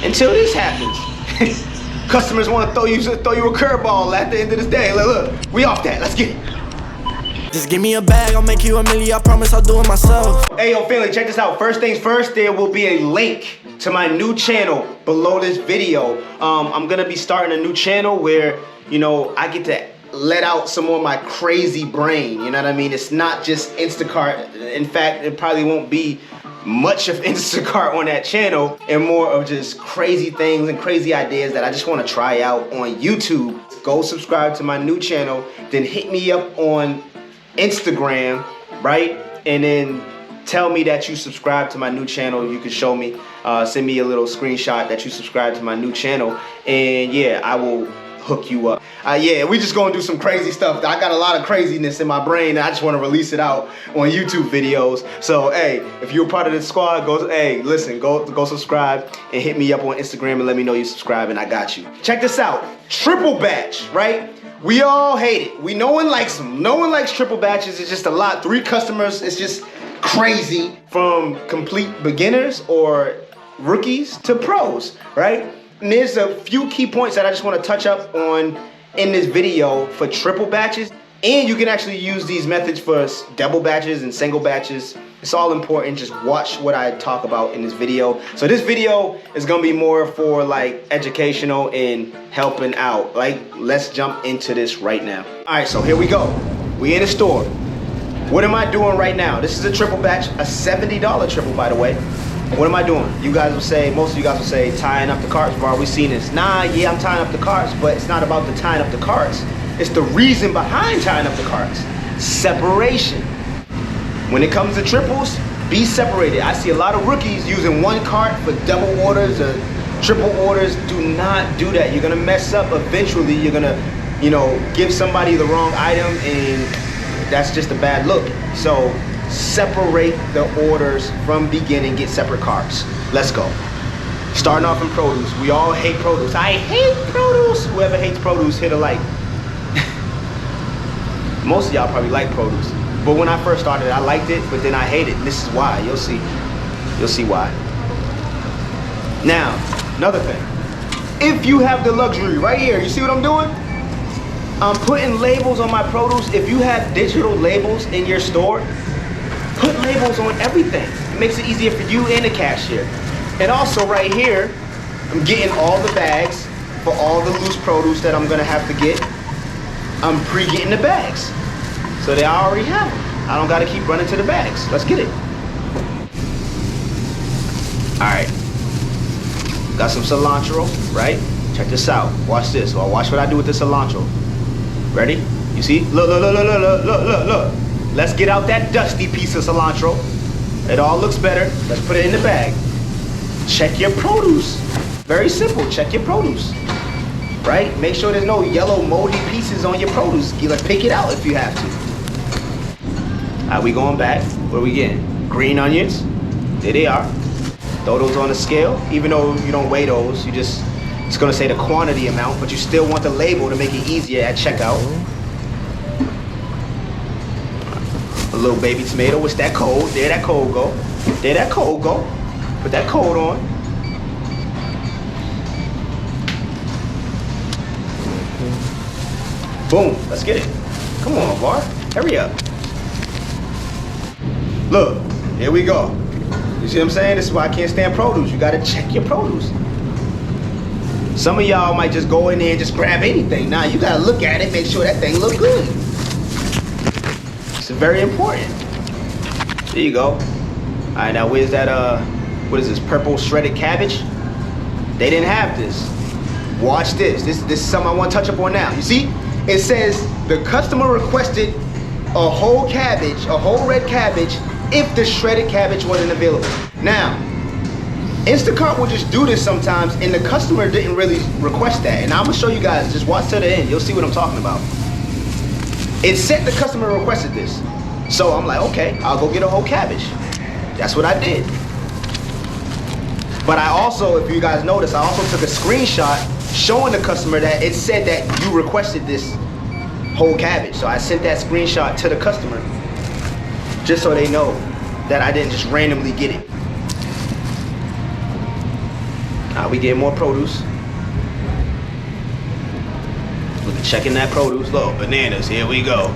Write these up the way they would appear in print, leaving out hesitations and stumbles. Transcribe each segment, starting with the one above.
until this happens. Customers want to throw you a curveball at the end of the day. Look, we off that. Let's get it. Just give me a bag, I'll make you a million. I promise I'll do it myself. Hey, yo, family, check this out. First things first, there will be a link to my new channel below this video. I'm gonna be starting a new channel where, you know, I get to let out some more of my crazy brain. You know what I mean? It's not just Instacart. In fact, it probably won't be much of Instacart on that channel, and more of just crazy things and crazy ideas that I just want to try out on YouTube. Go subscribe to my new channel, then hit me up on Instagram, right? And then tell me that you subscribe to my new channel. You can show me, send me a little screenshot that you subscribe to my new channel, and yeah, I will hook you up. Yeah, we just gonna do some crazy stuff. I got a lot of craziness in my brain, and I just want to release it out on YouTube videos. So hey, if you're part of the squad, go subscribe and hit me up on Instagram and let me know you subscribe, and I got you. Check this out, triple batch, right? We all hate it. No one likes them. No one likes triple batches. It's just a lot. 3 customers, it's just crazy. From complete beginners or rookies to pros, right? And there's a few key points that I just want to touch up on in this video for triple batches. And you can actually use these methods for double batches and single batches. It's all important. Just watch what I talk about in this video. So this video is gonna be more for like educational and helping out. Like, let's jump into this right now. All right, so here we go. We in the store. What am I doing right now? This is a triple batch, a $70 triple, by the way. What am I doing? You guys will say, most of you guys will say, tying up the carts. Bro, we seen this. Nah, yeah, I'm tying up the carts, but it's not about the tying up the carts. It's the reason behind tying up the carts. Separation. When it comes to triples, be separated. I see a lot of rookies using one cart for double orders or triple orders. Do not do that. You're gonna mess up eventually. You're gonna, you know, give somebody the wrong item, and that's just a bad look. So separate the orders from beginning, get separate carts. Let's go. Starting off in produce. We all hate produce. I hate produce. Whoever hates produce, hit a like. Most of y'all probably like produce. But when I first started, I liked it, but then I hate it. And this is why. You'll see. You'll see why. Now, another thing. If you have the luxury right here, you see what I'm doing? I'm putting labels on my produce. If you have digital labels in your store, put labels on everything. It makes it easier for you and the cashier. And also right here, I'm getting all the bags for all the loose produce that I'm gonna have to get. I'm pre-getting the bags. So they already have them. I don't gotta keep running to the bags. Let's get it. All right. Got some cilantro, right? Check this out. Watch this. Well, watch what I do with the cilantro. Ready? You see? Look, look, look, look, look, look, look, look. Let's get out that dusty piece of cilantro. It all looks better. Let's put it in the bag. Check your produce. Very simple. Check your produce. Right? Make sure there's no yellow moldy pieces on your produce. You like pick it out if you have to. All right, we going back. What are we getting? Green onions. There they are. Throw those on the scale. Even though you don't weigh those, you just, it's gonna say the quantity amount, but you still want the label to make it easier at checkout. A little baby tomato. What's that code? There that code go. There that code go. Put that code on. Boom. Let's get it. Come on, Var. Hurry up. Look. Here we go. You see what I'm saying? This is why I can't stand produce. You gotta check your produce. Some of y'all might just go in there and just grab anything. Nah, you gotta look at it, make sure that thing look good. It's very important. There you go. All right, now where's that, what is this, purple shredded cabbage? They didn't have this. Watch this. This is something I want to touch up on now. You see? It says the customer requested a whole cabbage, a whole red cabbage, if the shredded cabbage wasn't available. Now, Instacart will just do this sometimes, and the customer didn't really request that. And I'm gonna show you guys, just watch to the end, you'll see what I'm talking about. It said the customer requested this. So I'm like, okay, I'll go get a whole cabbage. That's what I did. But I also, if you guys notice, I also took a screenshot showing the customer that it said that you requested this whole cabbage. So I sent that screenshot to the customer just so they know that I didn't just randomly get it. We get more produce. Look at checking that produce. Look, bananas, here we go.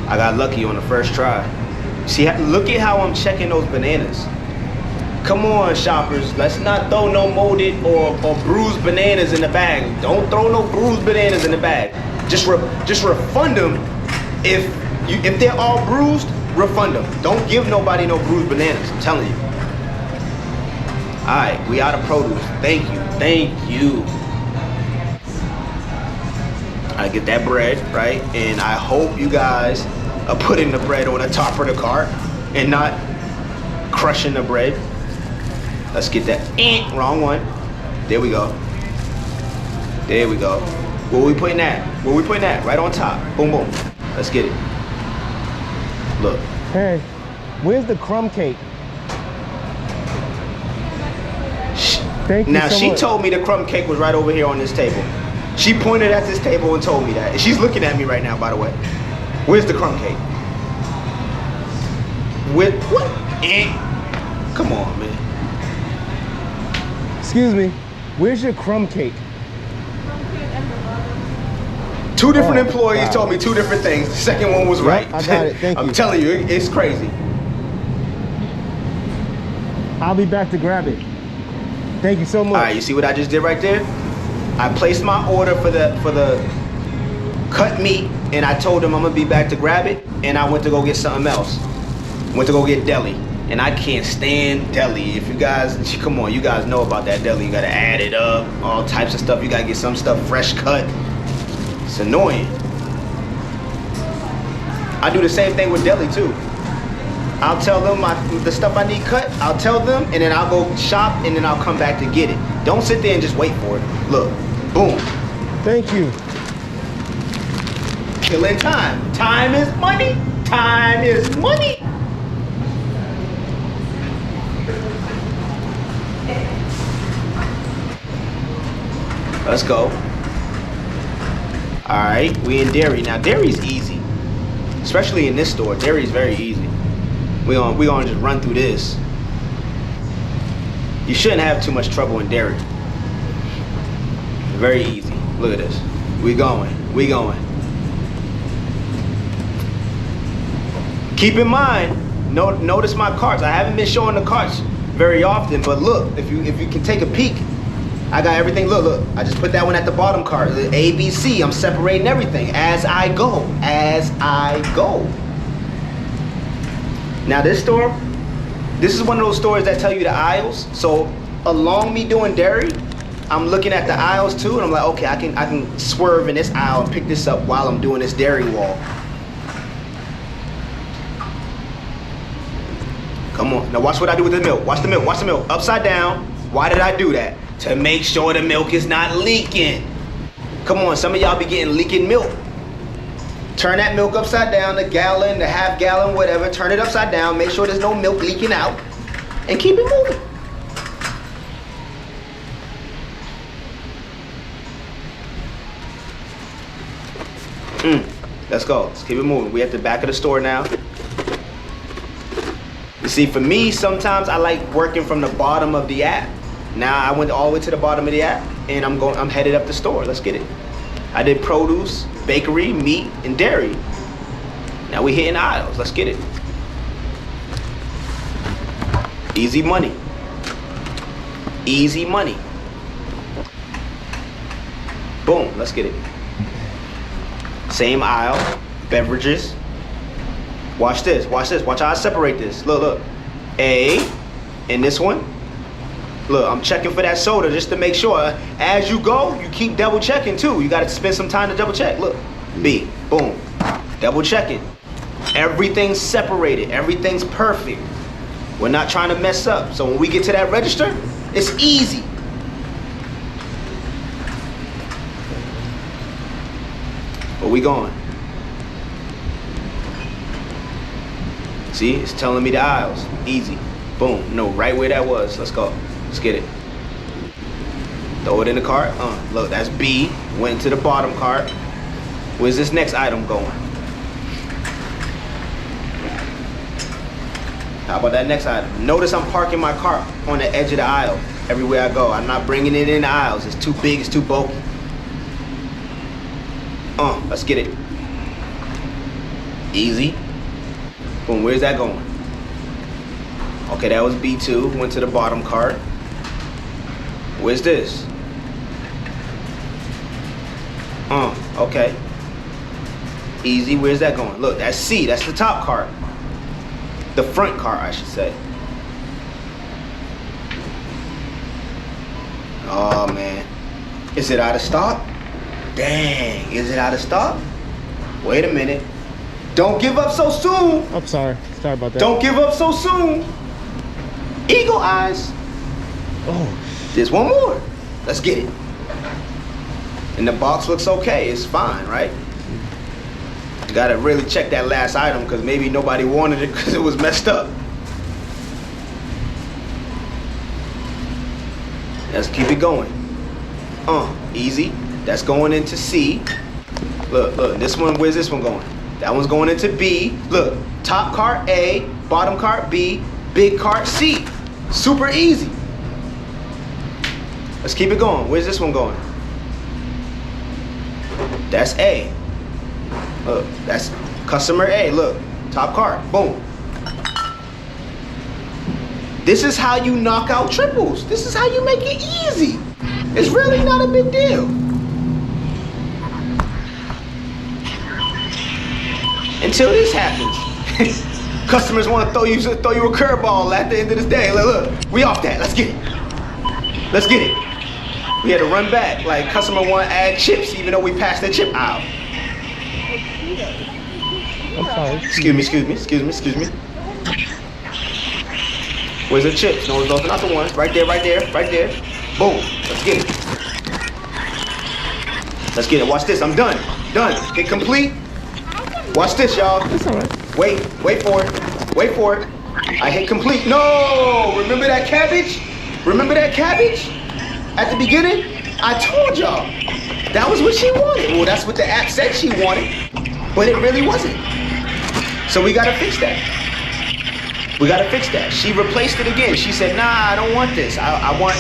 I got lucky on the first try. See, look at how I'm checking those bananas. Come on, shoppers. Let's not throw no molded or bruised bananas in the bag. Don't throw no bruised bananas in the bag. Just refund them if they're all bruised. Refund them. Don't give nobody no bruised bananas. I'm telling you. All right, we out of produce. Thank you. I get that bread, right? And I hope you guys are putting the bread on the top of the cart and not crushing the bread. Let's get that. Wrong one. There we go. Where we putting that? Right on top. Boom, boom. Let's get it. Look. Hey, where's the crumb cake? Thank you now, so she much. told me the crumb cake was right over here on this table. She pointed at this table and told me that. And she's looking at me right now, by the way. Where's the crumb cake? With what? Come on, man. Excuse me, where's your crumb cake? Two different employees told me two different things. The second one was right. I got it, thank you. I'm telling you, it's crazy. I'll be back to grab it. Thank you so much. All right, you see what I just did right there? I placed my order for the cut meat, and I told them I'm gonna be back to grab it, and I went to go get something else. Went to go get deli, and I can't stand deli. If you guys, come on, you guys know about that deli. You gotta add it up, all types of stuff. You gotta get some stuff fresh cut. It's annoying. I do the same thing with deli too. I'll tell them the stuff I need cut, I'll tell them, and then I'll go shop, and then I'll come back to get it. Don't sit there and just wait for it. Look, boom. Thank you. Killing time. Time is money. Time is money. Let's go. All right, we in dairy. Now, dairy's easy. Especially in this store, dairy's very easy. We gonna just run through this. You shouldn't have too much trouble in dairy. Very easy. Look at this. We going. Keep in mind, notice my carts. I haven't been showing the carts very often, but look, if you can take a peek, I got everything. Look. I just put that one at the bottom cart. A, B, C. I'm separating everything as I go. Now this store, this is one of those stores that tell you the aisles. So along me doing dairy, I'm looking at the aisles too, and I'm like, okay, I can swerve in this aisle and pick this up while I'm doing this dairy wall. Come on, now watch what I do with the milk. Watch the milk, upside down. Why did I do that? To make sure the milk is not leaking. Come on, some of y'all be getting leaking milk. Turn that milk upside down, the gallon, the half gallon, whatever. Turn it upside down, make sure there's no milk leaking out, and keep it moving. Let's go, let's keep it moving. We at the back of the store now. You see, for me, sometimes I like working from the bottom of the app. Now I went all the way to the bottom of the app, and I'm headed up the store. Let's get it. I did produce, bakery, meat, and dairy. Now we hitting aisles. Let's get it. Easy money. Easy money. Boom, let's get it. Same aisle, beverages. Watch this, watch how I separate this. Look. A, and this one. Look, I'm checking for that soda just to make sure. As you go, you keep double checking too. You gotta spend some time to double check. Look, B, boom, double checking. Everything's separated, everything's perfect. We're not trying to mess up. So when we get to that register, it's easy. Where we going? See, it's telling me the aisles. Easy. Boom, know right where that was. Let's go. Let's get it. Throw it in the cart. Look, that's B. Went to the bottom cart. Where's this next item going? How about that next item? Notice I'm parking my cart on the edge of the aisle. everywhere I go. I'm not bringing it in the aisles. It's too big, it's too bulky. Let's get it. Easy. Boom, where's that going? Okay, that was B2, went to the bottom cart. Where's this? Okay. Easy, where's that going? Look, that's C, that's the top cart. The front cart, I should say. Oh man, is it out of stock? Dang, is it out of stock? Wait a minute. Don't give up so soon. I'm sorry about that. Don't give up so soon. Eagle eyes. Oh, There's one more. Let's get it. And the box looks okay, it's fine, right? You gotta really check that last item because maybe nobody wanted it because it was messed up. Let's keep it going. Easy. That's going into C. Look, this one, where's this one going? That one's going into B. Look, top cart A, bottom cart B, big cart C. Super easy. Let's keep it going. Where's this one going? That's A. Look, that's customer A. Look, top cart. Boom. This is how you knock out triples. This is how you make it easy. It's really not a big deal. Until this happens. Customers want to throw you a curveball at the end of the day. Look, we off that. Let's get it. Let's get it. We had to run back. Like, customer want to add chips even though we passed the chip aisle. I'm sorry. Excuse me. Where's the chips? No, those are not the ones. Right there. Boom. Let's get it. Let's get it. Watch this. I'm done. Hit complete. Watch this, y'all. That's all right. Wait for it. I hit complete. No! Remember that cabbage? At the beginning? I told y'all. That was what she wanted. Well, that's what the app said she wanted. But it really wasn't. So we gotta fix that. She replaced it again. She said, nah, I don't want this. I want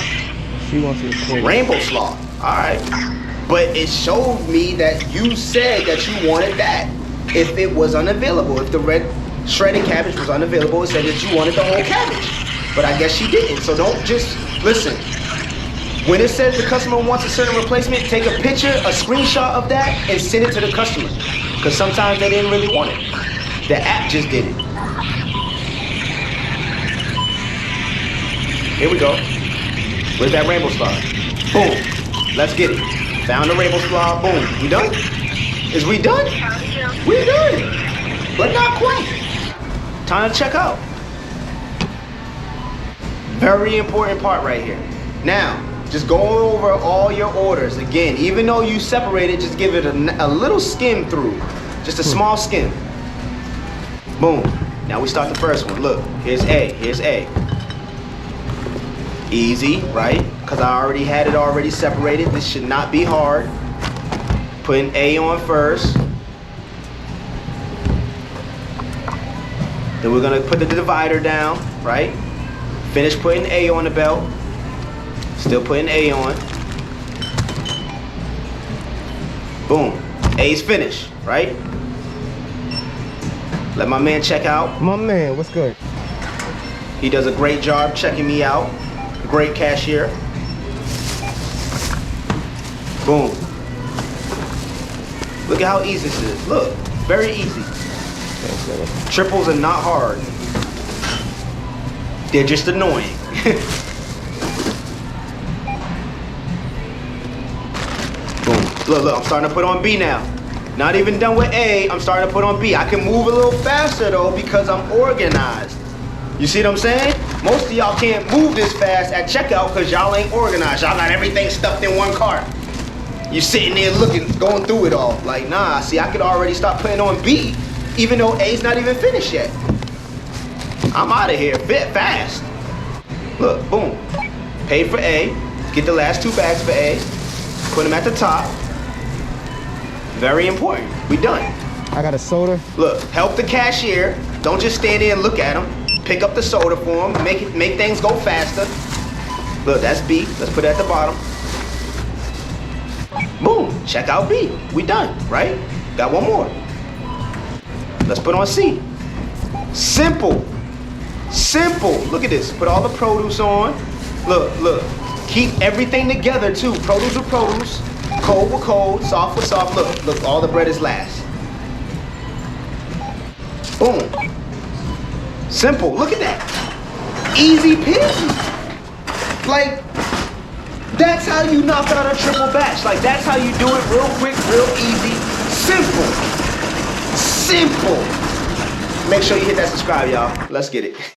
She wants it rainbow slaw. Alright. But it showed me that you said that you wanted that. If it was unavailable, if the red shredded cabbage was unavailable, it said that you wanted the whole cabbage. But I guess she didn't. So don't just listen. When it says the customer wants a certain replacement, take a picture, a screenshot of that, and send it to the customer. Because sometimes they didn't really want it. The app just did it. Here we go. Where's that rainbow slaw? Boom. Let's get it. Found the rainbow slaw. Boom. We done? Is we done? We're done. But not quite. Time to check out. Very important part right here. Now, just go over all your orders again. Even though you separated, just give it a little skim through. Just a small skim. Boom. Now we start the first one. Look, here's A. Easy, right? Because I already had it already separated. This should not be hard. Putting A on first. Then we're gonna put the divider down, right? Finish putting A on the belt. Still putting A on. Boom. A's finished, right? Let my man check out. My man, what's good? He does a great job checking me out. Great cashier. Boom. Look at how easy this is. Look, very easy. Triples are not hard. They're just annoying. Boom. Look, I'm starting to put on B now. Not even done with A, I'm starting to put on B. I can move a little faster though because I'm organized. You see what I'm saying? Most of y'all can't move this fast at checkout because y'all ain't organized. Y'all got everything stuffed in one cart. You sitting there looking, going through it all. Like, nah, see, I could already start putting on B, even though A's not even finished yet. I'm out of here, fast. Look, boom. Pay for A, get the last 2 bags for A, put them at the top. Very important, we done. I got a soda. Look, help the cashier. Don't just stand there and look at them. Pick up the soda for them, make things go faster. Look, that's B. Let's put it at the bottom. Boom, check out B. We done, right? Got one more. Let's put on C. Simple. Simple. Look at this. Put all the produce on. Look, look. Keep everything together too. Produce with produce. Cold with cold. Soft with soft. Look, look. All the bread is last. Boom. Simple. Look at that. Easy peasy. Like, that's how you knock out a triple batch. Like, that's how you do it real quick, real easy. Simple. Simple. Make sure you hit that subscribe, y'all. Let's get it.